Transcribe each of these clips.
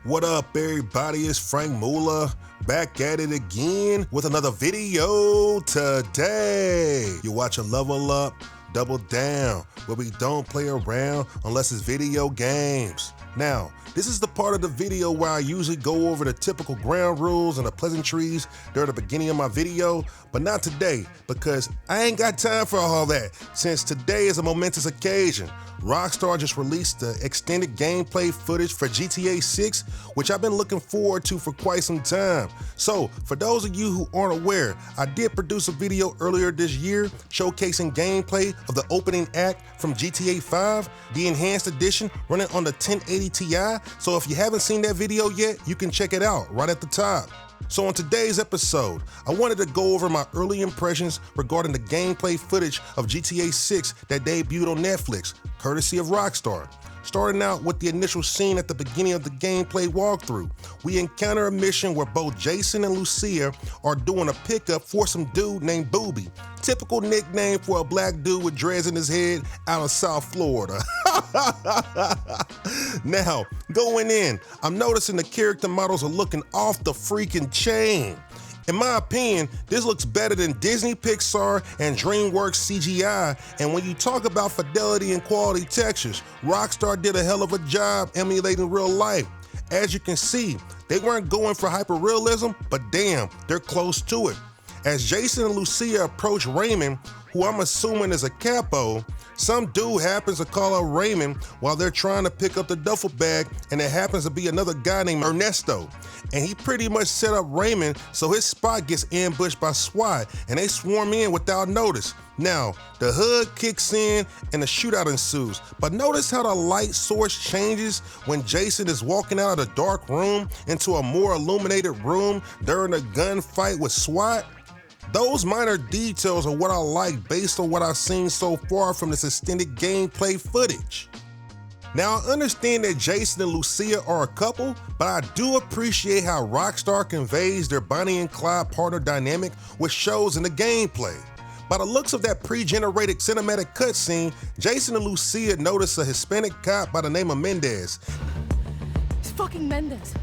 What up, everybody? It's Frank Mula back at it again with another video today. You watch a Level Up, Double Down, where we don't play around unless it's video games. Now, this is the part of the video where I usually go over the typical ground rules and the pleasantries during the beginning of my video, but not today because I ain't got time for all that since today is a momentous occasion. Rockstar just released the extended gameplay footage for GTA 6, which I've been looking forward to for quite some time. So, for those of you who aren't aware, I did produce a video earlier this year showcasing gameplay of the opening act from GTA 5, the enhanced edition running on the 1080 Ti. So if you haven't seen that video yet, you can check it out right at the top. So on today's episode, I wanted to go over my early impressions regarding the gameplay footage of GTA 6 that debuted on Netflix, courtesy of Rockstar. Starting out with the initial scene at the beginning of the gameplay walkthrough, we encounter a mission where both Jason and Lucia are doing a pickup for some dude named Booby. Typical nickname for a black dude with dreads in his head out of South Florida. Now, going in, I'm noticing the character models are looking off the freaking chain. In my opinion, this looks better than Disney, Pixar, and DreamWorks CGI, and when you talk about fidelity and quality textures, Rockstar did a hell of a job emulating real life. As you can see, they weren't going for hyperrealism, but damn, they're close to it. As Jason and Lucia approach Raymond, who I'm assuming is a capo, some dude happens to call out Raymond while they're trying to pick up the duffel bag, and it happens to be another guy named Ernesto. And he pretty much set up Raymond so his spot gets ambushed by SWAT, and they swarm in without notice. Now, the hood kicks in and the shootout ensues, but notice how the light source changes when Jason is walking out of the dark room into a more illuminated room during a gunfight with SWAT? Those minor details are what I like based on what I've seen so far from this extended gameplay footage. Now, I understand that Jason and Lucia are a couple, but I do appreciate how Rockstar conveys their Bonnie and Clyde partner dynamic, which shows in the gameplay. By the looks of that pre-generated cinematic cutscene, Jason and Lucia notice a Hispanic cop by the name of Mendez. It's fucking Mendez.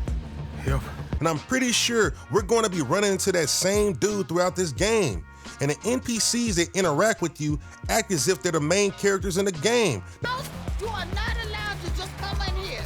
Yep. And I'm pretty sure we're going to be running into that same dude throughout this game. And the NPCs that interact with you act as if they're the main characters in the game. You are not allowed to just come in here.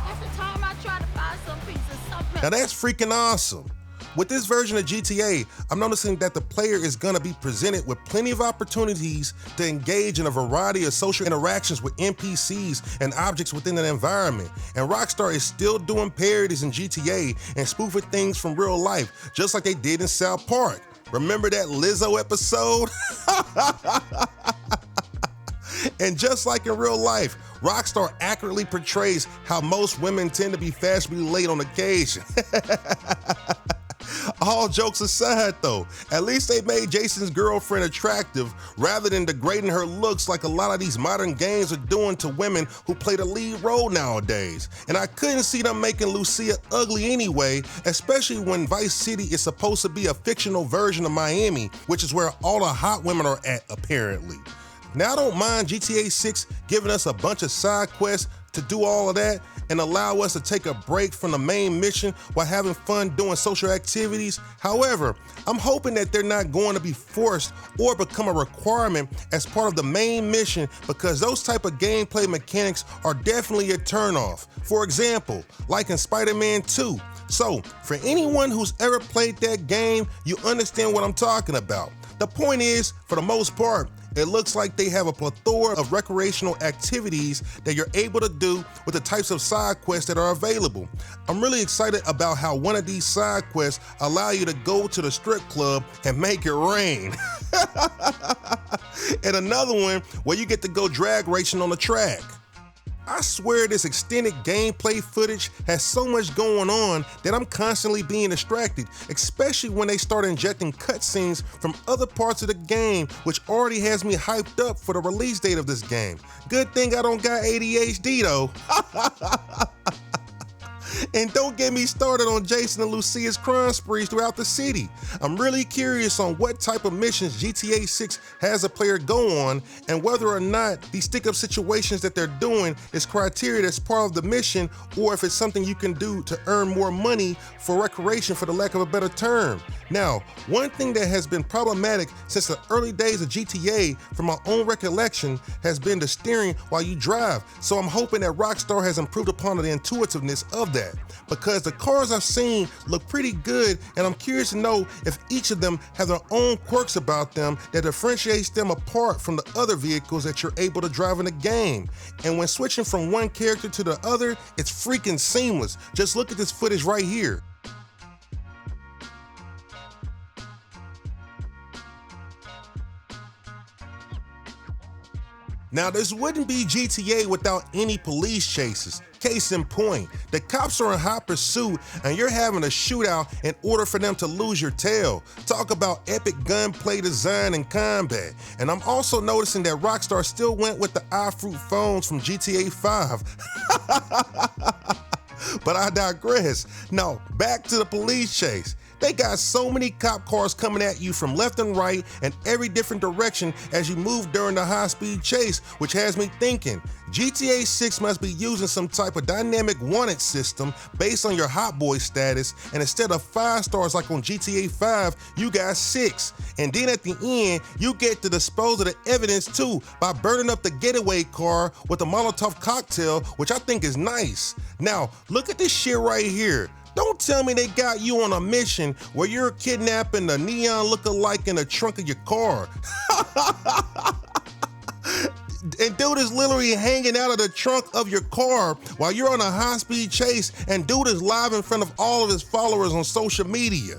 Every time I try to buy some pizza, something. Now that's freaking awesome. With this version of GTA, I'm noticing that the player is going to be presented with plenty of opportunities to engage in a variety of social interactions with NPCs and objects within an environment. And Rockstar is still doing parodies in GTA and spoofing things from real life, just like they did in South Park. Remember that Lizzo episode? And just like in real life, Rockstar accurately portrays how most women tend to be fashionably late on occasion. All jokes aside though, at least they made Jason's girlfriend attractive rather than degrading her looks like a lot of these modern games are doing to women who play the lead role nowadays. And I couldn't see them making Lucia ugly anyway, especially when Vice City is supposed to be a fictional version of Miami, which is where all the hot women are at apparently. Now I don't mind GTA 6 giving us a bunch of side quests to do all of that and allow us to take a break from the main mission while having fun doing social activities. However, I'm hoping that they're not going to be forced or become a requirement as part of the main mission, because those type of gameplay mechanics are definitely a turnoff. For example, like in Spider-Man 2. So, for anyone who's ever played that game, you understand what I'm talking about. The point is, for the most part, it looks like they have a plethora of recreational activities that you're able to do with the types of side quests that are available. I'm really excited about how one of these side quests allow you to go to the strip club and make it rain. And another one where you get to go drag racing on the track. I swear this extended gameplay footage has so much going on that I'm constantly being distracted, especially when they start injecting cutscenes from other parts of the game, which already has me hyped up for the release date of this game. Good thing I don't got ADHD though. And don't get me started on Jason and Lucia's crime sprees throughout the city. I'm really curious on what type of missions GTA 6 has a player go on and whether or not these stick-up situations that they're doing is criteria that's part of the mission or if it's something you can do to earn more money for recreation, for the lack of a better term. Now, one thing that has been problematic since the early days of GTA, from my own recollection, has been the steering while you drive. So I'm hoping that Rockstar has improved upon the intuitiveness of that, because the cars I've seen look pretty good, and I'm curious to know if each of them have their own quirks about them that differentiates them apart from the other vehicles that you're able to drive in the game. And when switching from one character to the other, it's freaking seamless. Just look at this footage right here. Now, this wouldn't be GTA without any police chases. Case in point, the cops are in hot pursuit and you're having a shootout in order for them to lose your tail. Talk about epic gunplay design and combat. And I'm also noticing that Rockstar still went with the iFruit phones from GTA 5. But I digress. Now, back to the police chase. They got so many cop cars coming at you from left and right and every different direction as you move during the high-speed chase, which has me thinking, GTA 6 must be using some type of dynamic wanted system based on your hot boy status, and instead of 5 stars like on GTA 5, you got 6. And then at the end, you get to dispose of the evidence too by burning up the getaway car with a Molotov cocktail, which I think is nice. Now, look at this shit right here. Don't tell me they got you on a mission where you're kidnapping the neon lookalike in the trunk of your car. And dude is literally hanging out of the trunk of your car while you're on a high-speed chase, and dude is live in front of all of his followers on social media.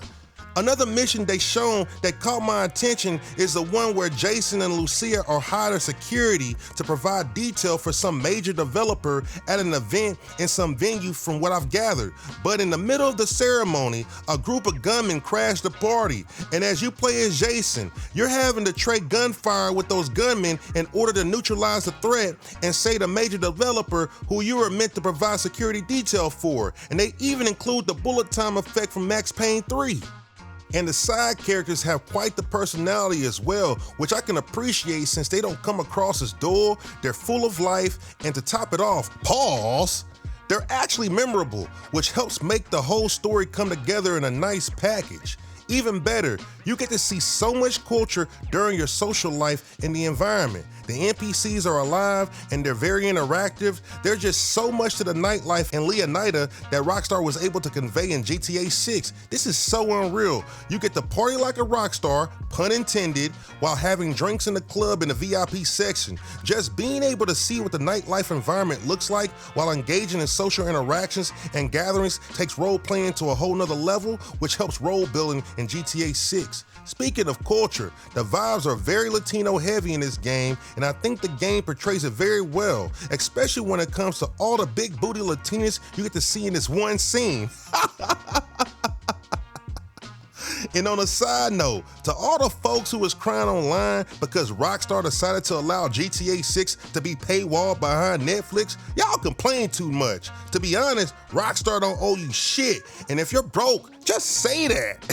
Another mission they shown that caught my attention is the one where Jason and Lucia are hired as security to provide detail for some major developer at an event in some venue from what I've gathered. But in the middle of the ceremony, a group of gunmen crashed the party, and as you play as Jason, you're having to trade gunfire with those gunmen in order to neutralize the threat and save the major developer who you were meant to provide security detail for. And they even include the bullet time effect from Max Payne 3. And the side characters have quite the personality as well, which I can appreciate since they don't come across as dull, they're full of life, and to top it off, pause, they're actually memorable, which helps make the whole story come together in a nice package. Even better, you get to see so much culture during your social life in the environment. The NPCs are alive and they're very interactive. There's just so much to the nightlife and Leonida that Rockstar was able to convey in GTA 6. This is so unreal. You get to party like a rockstar, pun intended, while having drinks in the club in the VIP section. Just being able to see what the nightlife environment looks like while engaging in social interactions and gatherings takes role playing to a whole nother level, which helps role building in GTA 6. Speaking of culture, the vibes are very Latino heavy in this game, and I think the game portrays it very well, especially when it comes to all the big booty Latinas you get to see in this one scene. And on a side note, to all the folks who was crying online because Rockstar decided to allow GTA 6 to be paywalled behind Netflix, y'all complain too much. To be honest, Rockstar don't owe you shit, and if you're broke, just say that.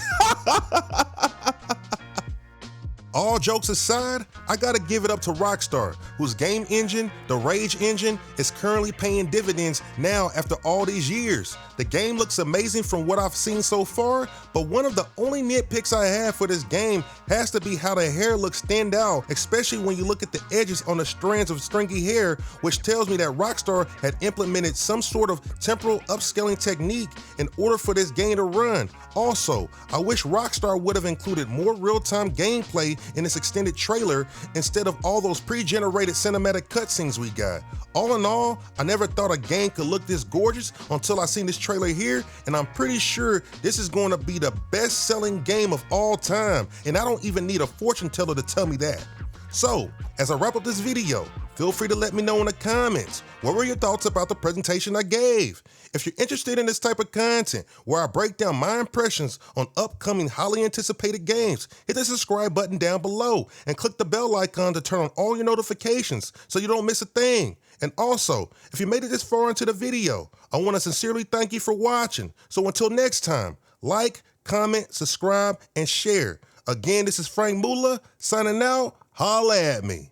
All jokes aside, I gotta give it up to Rockstar, whose game engine, the Rage engine, is currently paying dividends now after all these years. The game looks amazing from what I've seen so far, but one of the only nitpicks I have for this game has to be how the hair looks stand out, especially when you look at the edges on the strands of stringy hair, which tells me that Rockstar had implemented some sort of temporal upscaling technique in order for this game to run. Also, I wish Rockstar would have included more real-time gameplay in this extended trailer instead of all those pre-generated cinematic cutscenes we got. All in all, I never thought a game could look this gorgeous until I seen this trailer here, and I'm pretty sure this is going to be the best-selling game of all time, and I don't even need a fortune teller to tell me that. So, as I wrap up this video, Feel free to let me know in the comments. What were your thoughts about the presentation I gave? If you're interested in this type of content, where I break down my impressions on upcoming highly anticipated games, hit the subscribe button down below and click the bell icon to turn on all your notifications so you don't miss a thing. And also, if you made it this far into the video, I want to sincerely thank you for watching. So until next time, like, comment, subscribe, and share. Again, this is Frank Mula signing out. Holla at me.